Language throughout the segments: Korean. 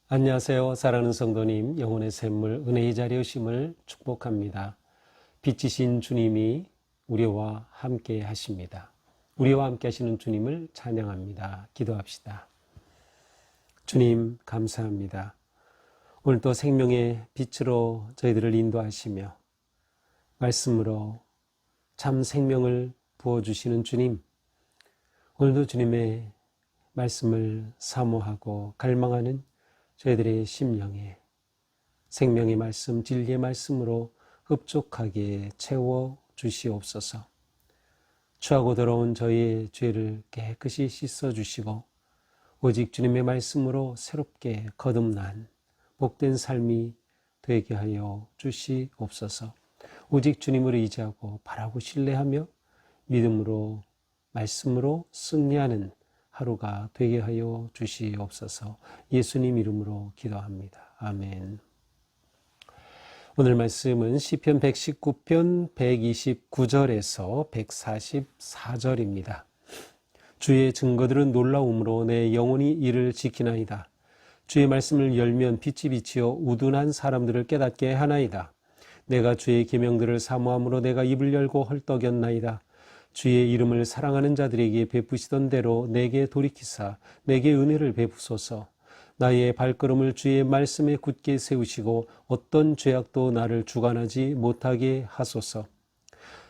안녕하세요. 사랑하는 성도님, 영혼의 샘물 은혜의 자리에 오심을 축복합니다. 빛이신 주님이 우리와 함께 하십니다. 우리와 함께 하시는 주님을 찬양합니다. 기도합시다. 주님 감사합니다. 오늘도 생명의 빛으로 저희들을 인도하시며 말씀으로 참 생명을 부어주시는 주님, 오늘도 주님의 말씀을 사모하고 갈망하는 저희들의 심령에 생명의 말씀, 진리의 말씀으로 흡족하게 채워 주시옵소서. 추하고 더러운 저희의 죄를 깨끗이 씻어 주시고 오직 주님의 말씀으로 새롭게 거듭난 복된 삶이 되게 하여 주시옵소서. 오직 주님을 의지하고 바라고 신뢰하며 믿음으로 말씀으로 승리하는 하루가 되게 하여 주시옵소서. 예수님 이름으로 기도합니다. 아멘. 오늘 말씀은 시편 119편 129절에서 144절입니다. 주의 증거들은 놀라움으로 내 영혼이 이를 지키나이다. 주의 말씀을 열면 빛이 비치어 우둔한 사람들을 깨닫게 하나이다. 내가 주의 계명들을 사모함으로 내가 입을 열고 헐떡였나이다. 주의 이름을 사랑하는 자들에게 베푸시던 대로 내게 돌이키사 내게 은혜를 베푸소서. 나의 발걸음을 주의 말씀에 굳게 세우시고 어떤 죄악도 나를 주관하지 못하게 하소서.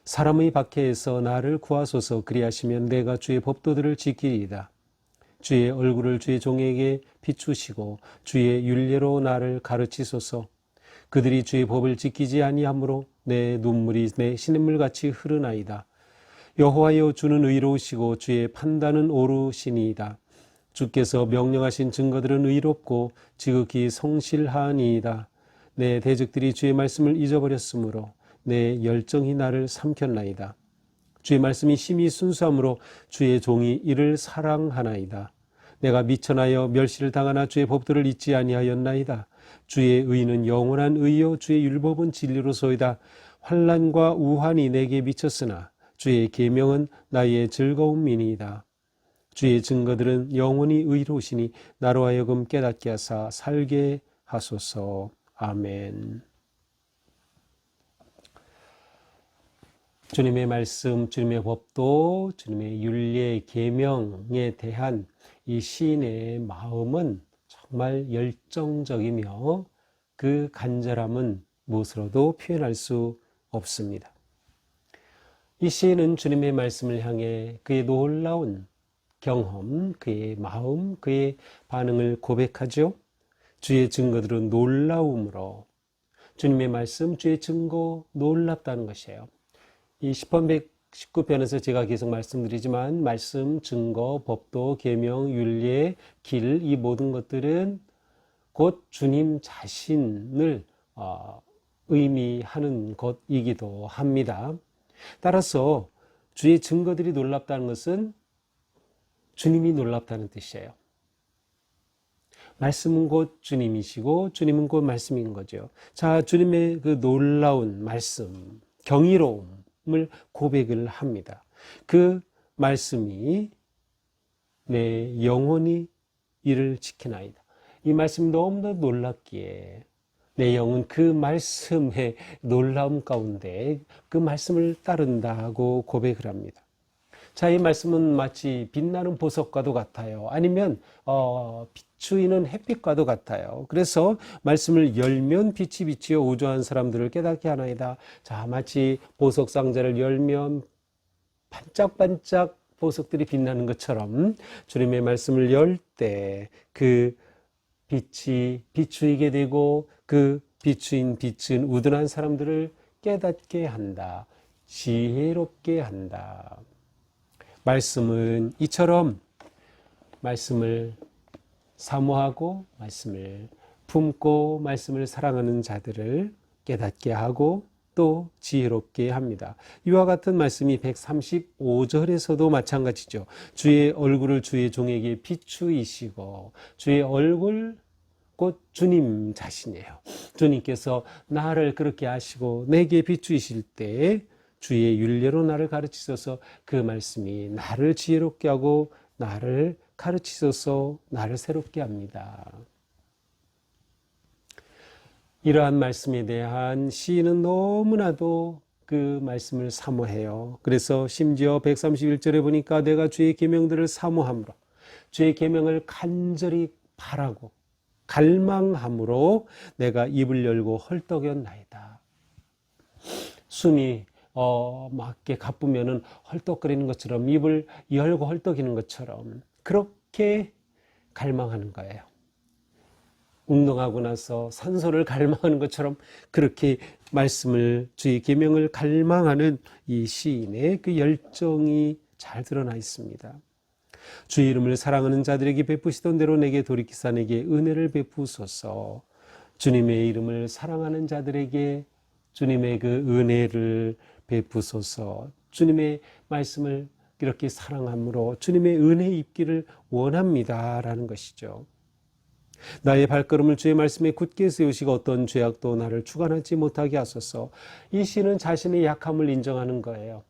사람의 박해에서 나를 구하소서. 그리하시면 내가 주의 법도들을 지키리이다. 주의 얼굴을 주의 종에게 비추시고 주의 율례로 나를 가르치소서. 그들이 주의 법을 지키지 아니하므로 내 눈물이 내 시냇물같이 흐르나이다. 여호와여, 주는 의로우시고 주의 판단은 옳으시니이다. 주께서 명령하신 증거들은 의롭고 지극히 성실하니이다. 내 대적들이 주의 말씀을 잊어버렸으므로 내 열정이 나를 삼켰나이다. 주의 말씀이 심히 순수함으로 주의 종이 이를 사랑하나이다. 내가 미천하여 멸시를 당하나 주의 법도를 잊지 아니하였나이다. 주의 의는 영원한 의요 주의 율법은 진리로소이다. 환난과 우환이 내게 미쳤으나 주의 계명은 나의 즐거움이니이다. 주의 증거들은 영원히 의로우시니 나로 하여금 깨닫게 하사 살게 하소서. 아멘. 주님의 말씀, 주님의 법도, 주님의 율례, 계명에 대한 이 시인의 마음은 정말 열정적이며 그 간절함은 무엇으로도 표현할 수 없습니다. 이 시인은 주님의 말씀을 향해 그의 놀라운 경험, 그의 마음, 그의 반응을 고백하죠. 주의 증거들은 놀라움으로 주님의 말씀, 주의 증거 놀랍다는 것이에요. 이 시편 119편에서 제가 계속 말씀드리지만 말씀, 증거, 법도, 계명, 율례, 길, 이 모든 것들은 곧 주님 자신을 의미하는 것이기도 합니다. 따라서 주의 증거들이 놀랍다는 것은 주님이 놀랍다는 뜻이에요. 말씀은 곧 주님이시고 주님은 곧 말씀인 거죠. 자, 주님의 그 놀라운 말씀, 경이로움을 고백을 합니다. 그 말씀이 내 영혼이 이를 지키나이다. 이 말씀이 너무나 놀랍기에 내 영은 그 말씀의 놀라움 가운데 그 말씀을 따른다고 고백을 합니다. 자, 이 말씀은 마치 빛나는 보석과도 같아요. 아니면 비추이는 햇빛과도 같아요. 그래서 말씀을 열면 빛이 비치어 우주한 사람들을 깨닫게 하나이다. 자, 마치 보석 상자를 열면 반짝반짝 보석들이 빛나는 것처럼 주님의 말씀을 열 때 그 빛이 비추이게 되고 그 비추인 빛은 우둔한 사람들을 깨닫게 한다. 지혜롭게 한다. 말씀은 이처럼 말씀을 사모하고 말씀을 품고 말씀을 사랑하는 자들을 깨닫게 하고 또 지혜롭게 합니다. 이와 같은 말씀이 135절에서도 마찬가지죠. 주의 얼굴을 주의 종에게 비추이시고 주의 얼굴 곧 주님 자신이에요. 주님께서 나를 그렇게 하시고 내게 비추이실 때 주의 윤례로 나를 가르치셔서 그 말씀이 나를 지혜롭게 하고 나를 가르치셔서 나를 새롭게 합니다. 이러한 말씀에 대한 시인은 너무나도 그 말씀을 사모해요. 그래서 심지어 131절에 보니까 내가 주의 계명들을 사모함으로 주의 계명을 간절히 바라고 갈망함으로 내가 입을 열고 헐떡였나이다. 숨이 막게 가쁘면은 헐떡거리는 것처럼 입을 열고 헐떡이는 것처럼 그렇게 갈망하는 거예요. 운동하고 나서 산소를 갈망하는 것처럼 그렇게 말씀을 주의 계명을 갈망하는 이 시인의 그 열정이 잘 드러나 있습니다. 주의 이름을 사랑하는 자들에게 베푸시던 대로 내게 돌이키사 내게 은혜를 베푸소서. 주님의 이름을 사랑하는 자들에게 주님의 그 은혜를 베푸소서. 주님의 말씀을 이렇게 사랑함으로 주님의 은혜 입기를 원합니다라는 것이죠. 나의 발걸음을 주의 말씀에 굳게 세우시고 어떤 죄악도 나를 주관하지 못하게 하소서. 이 시는 자신의 약함을 인정하는 거예요.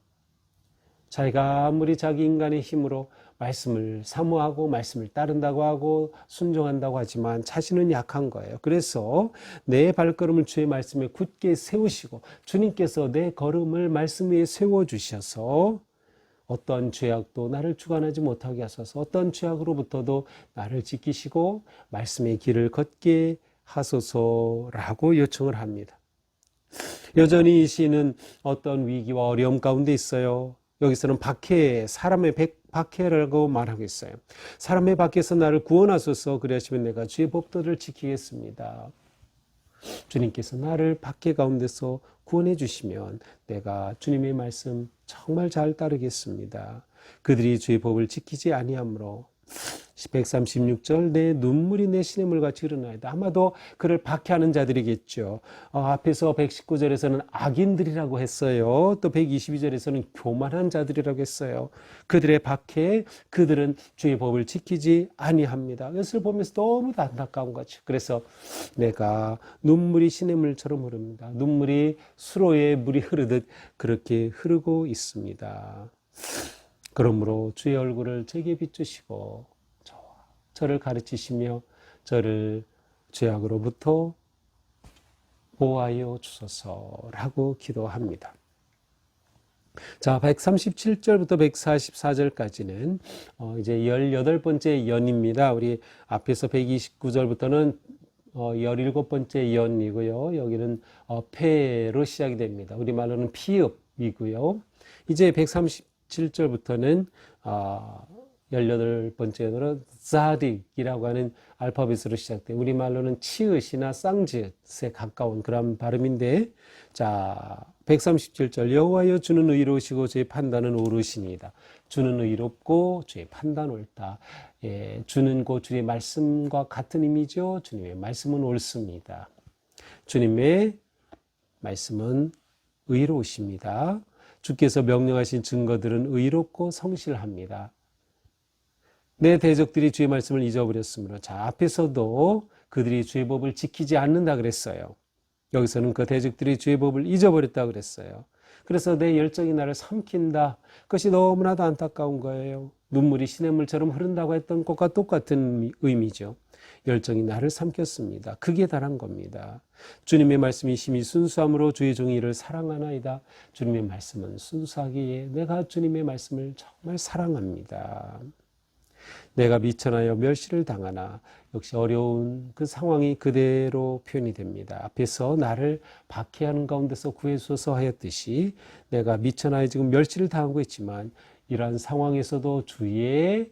자기가 아무리 자기 인간의 힘으로 말씀을 사모하고 말씀을 따른다고 하고 순종한다고 하지만 자신은 약한 거예요. 그래서 내 발걸음을 주의 말씀에 굳게 세우시고 주님께서 내 걸음을 말씀 위에 세워주셔서 어떤 죄악도 나를 주관하지 못하게 하소서. 어떤 죄악으로부터도 나를 지키시고 말씀의 길을 걷게 하소서라고 요청을 합니다. 여전히 이 시인은 어떤 위기와 어려움 가운데 있어요. 여기서는 박해, 사람의 박해라고 말하고 있어요. 사람의 박해에서 나를 구원하소서. 그리하시면 내가 주의 법도를 지키겠습니다. 주님께서 나를 박해 가운데서 구원해 주시면 내가 주님의 말씀 정말 잘 따르겠습니다. 그들이 주의 법을 지키지 아니하므로 136절 내 눈물이 내 시냇물 같이 흐르나이다. 아마도 그를 박해하는 자들이겠죠. 앞에서 119절에서는 악인들이라고 했어요. 또 122절에서는 교만한 자들이라고 했어요. 그들의 박해, 그들은 주의 법을 지키지 아니합니다. 이것을 보면서 너무 안타까운 거죠. 그래서 내가 눈물이 시냇물처럼 흐릅니다. 눈물이 수로에 물이 흐르듯 그렇게 흐르고 있습니다. 그러므로 주의 얼굴을 제게 비추시고 저를 가르치시며 저를 죄악으로부터 보호하여 주소서라고 기도합니다. 자, 137절부터 144절까지는 이제 18번째 연입니다. 우리 앞에서 129절부터는 17번째 연이고요. 여기는 폐로 시작이 됩니다. 우리말로는 피읍이고요. 이제 137절부터는 18번째 연으로 자딕이라고 하는 알파벳으로 시작돼요. 우리말로는 치읓이나 쌍지읒에 가까운 그런 발음인데, 자, 137절 여호와여 주는 의로우시고 주의 판단은 옳으시니이다. 주는 의롭고 주의 판단 옳다. 예, 주는 곧 주의 말씀과 같은 의미죠. 주님의 말씀은 옳습니다. 주님의 말씀은 의로우십니다. 주께서 명령하신 증거들은 의롭고 성실합니다. 내 대적들이 주의 말씀을 잊어버렸으므로, 자, 앞에서도 그들이 주의 법을 지키지 않는다 그랬어요. 여기서는 그 대적들이 주의 법을 잊어버렸다 그랬어요. 그래서 내 열정이 나를 삼킨다. 그것이 너무나도 안타까운 거예요. 눈물이 시냇물처럼 흐른다고 했던 것과 똑같은 의미죠. 열정이 나를 삼켰습니다. 극에 달한 겁니다. 주님의 말씀이 심히 순수함으로 주의 종이 이를 사랑하나이다. 주님의 말씀은 순수하기에 내가 주님의 말씀을 정말 사랑합니다. 내가 미천하여 멸시를 당하나, 역시 어려운 그 상황이 그대로 표현이 됩니다. 앞에서 나를 박해하는 가운데서 구해주소서 하였듯이 내가 미천하여 지금 멸시를 당하고 있지만 이러한 상황에서도 주의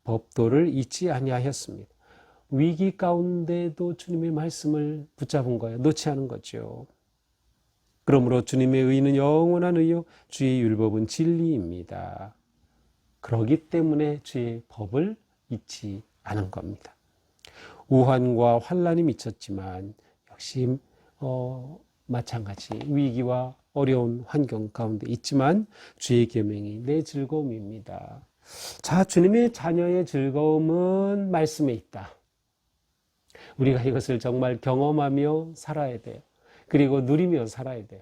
법도를 잊지 아니하였습니다. 위기 가운데도 주님의 말씀을 붙잡은 거예요. 놓지 않은 거죠. 그러므로 주님의 의는 영원한 의요 주의 율법은 진리입니다. 그러기 때문에 주의 법을 잊지 않은 겁니다. 우환과 환란이 미쳤지만 역시 마찬가지 위기와 어려운 환경 가운데 있지만 주의 계명이 내 즐거움입니다. 자, 주님의 자녀의 즐거움은 말씀에 있다. 우리가 이것을 정말 경험하며 살아야 돼요. 그리고 누리며 살아야 돼요.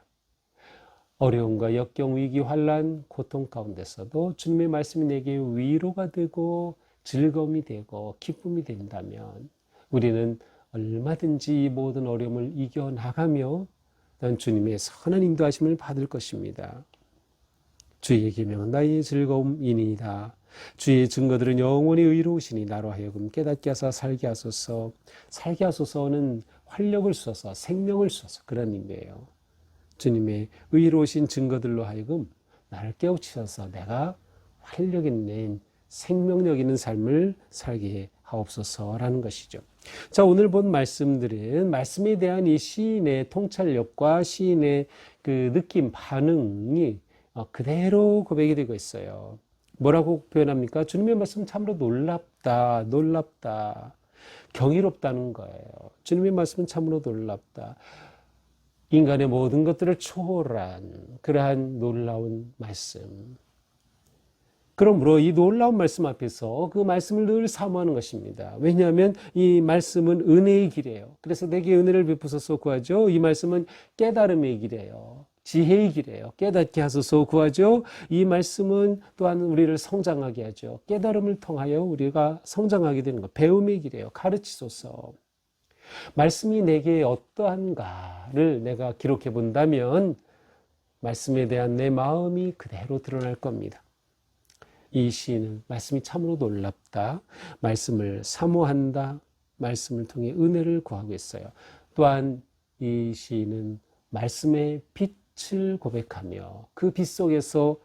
어려움과 역경, 위기, 환난, 고통 가운데서도 주님의 말씀이 내게 위로가 되고 즐거움이 되고 기쁨이 된다면 우리는 얼마든지 이 모든 어려움을 이겨나가며 주님의 선한 인도하심을 받을 것입니다. 주의 계명은 나의 즐거움이니이다. 주의 증거들은 영원히 의로우시니 나로 하여금 깨닫게 하사 살게 하소서. 살게 하소서는 활력을 쏘서 생명을 쏘서 그런 의미예요. 주님의 의로우신 증거들로 하여금 나를 깨우치셔서 내가 활력 있는 생명력 있는 삶을 살게 하옵소서라는 것이죠. 자, 오늘 본 말씀들은 말씀에 대한 이 시인의 통찰력과 시인의 그 느낌, 반응이 그대로 고백이 되고 있어요. 뭐라고 표현합니까? 주님의 말씀 참으로 놀랍다, 놀랍다, 경이롭다는 거예요. 주님의 말씀은 참으로 놀랍다. 인간의 모든 것들을 초월한 그러한 놀라운 말씀. 그러므로 이 놀라운 말씀 앞에서 그 말씀을 늘 사모하는 것입니다. 왜냐하면 이 말씀은 은혜의 길이에요. 그래서 내게 은혜를 베푸소서 구하죠. 이 말씀은 깨달음의 길이에요. 지혜의 길이에요. 깨닫게 하소서 구하죠. 이 말씀은 또한 우리를 성장하게 하죠. 깨달음을 통하여 우리가 성장하게 되는 것. 배움의 길이에요. 가르치소서. 말씀이 내게 어떠한가를 내가 기록해 본다면 말씀에 대한 내 마음이 그대로 드러날 겁니다. 이 시인은 말씀이 참으로 놀랍다. 말씀을 사모한다. 말씀을 통해 은혜를 구하고 있어요. 또한 이 시인은 말씀의 빛을 고백하며 그 빛 속에서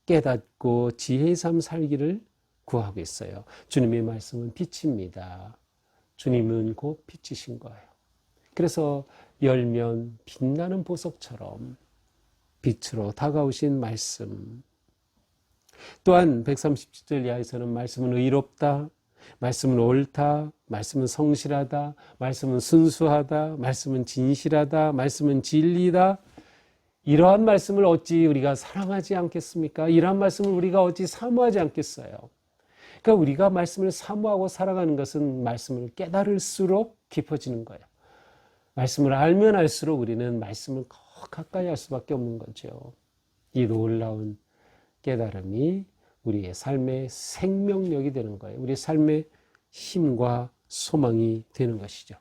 깨닫고 지혜의 삶 살기를 구하고 있어요. 주님의 말씀은 빛입니다. 주님은 곧 빛이신 거예요. 그래서 열면 빛나는 보석처럼 빛으로 다가오신 말씀. 또한 137절 이하에서는 말씀은 의롭다, 말씀은 옳다, 말씀은 성실하다, 말씀은 순수하다, 말씀은 진실하다, 말씀은 진리다. 이러한 말씀을 어찌 우리가 사랑하지 않겠습니까? 이러한 말씀을 우리가 어찌 사모하지 않겠어요? 그러니까 우리가 말씀을 사모하고 살아가는 것은 말씀을 깨달을수록 깊어지는 거예요. 말씀을 알면 알수록 우리는 말씀을 더 가까이 할 수밖에 없는 거죠. 이 놀라운 깨달음이 우리의 삶의 생명력이 되는 거예요. 우리의 삶의 힘과 소망이 되는 것이죠.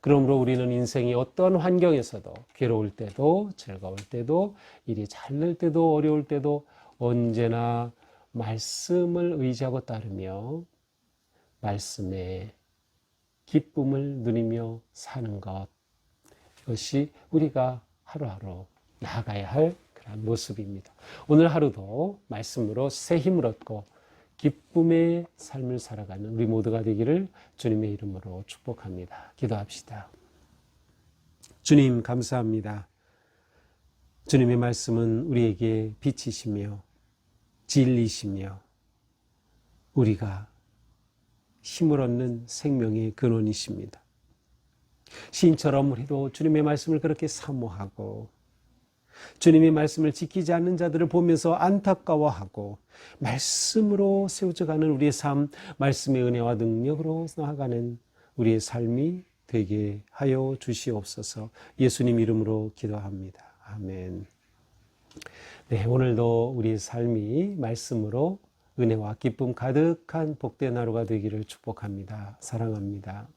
그러므로 우리는 인생이 어떤 환경에서도 괴로울 때도 즐거울 때도 일이 잘 될 때도 어려울 때도 언제나 말씀을 의지하고 따르며 말씀의 기쁨을 누리며 사는 것. 이것이 우리가 하루하루 나아가야 할 그런 모습입니다. 오늘 하루도 말씀으로 새 힘을 얻고 기쁨의 삶을 살아가는 우리 모두가 되기를 주님의 이름으로 축복합니다. 기도합시다. 주님 감사합니다. 주님의 말씀은 우리에게 빛이시며 진리시며 우리가 힘을 얻는 생명의 근원이십니다. 시인처럼 우리도 주님의 말씀을 그렇게 사모하고 주님의 말씀을 지키지 않는 자들을 보면서 안타까워하고 말씀으로 세워져가는 우리의 삶, 말씀의 은혜와 능력으로 나아가는 우리의 삶이 되게 하여 주시옵소서. 예수님 이름으로 기도합니다. 아멘. 네, 오늘도 우리의 삶이 말씀으로 은혜와 기쁨 가득한 복된 하루가 되기를 축복합니다. 사랑합니다.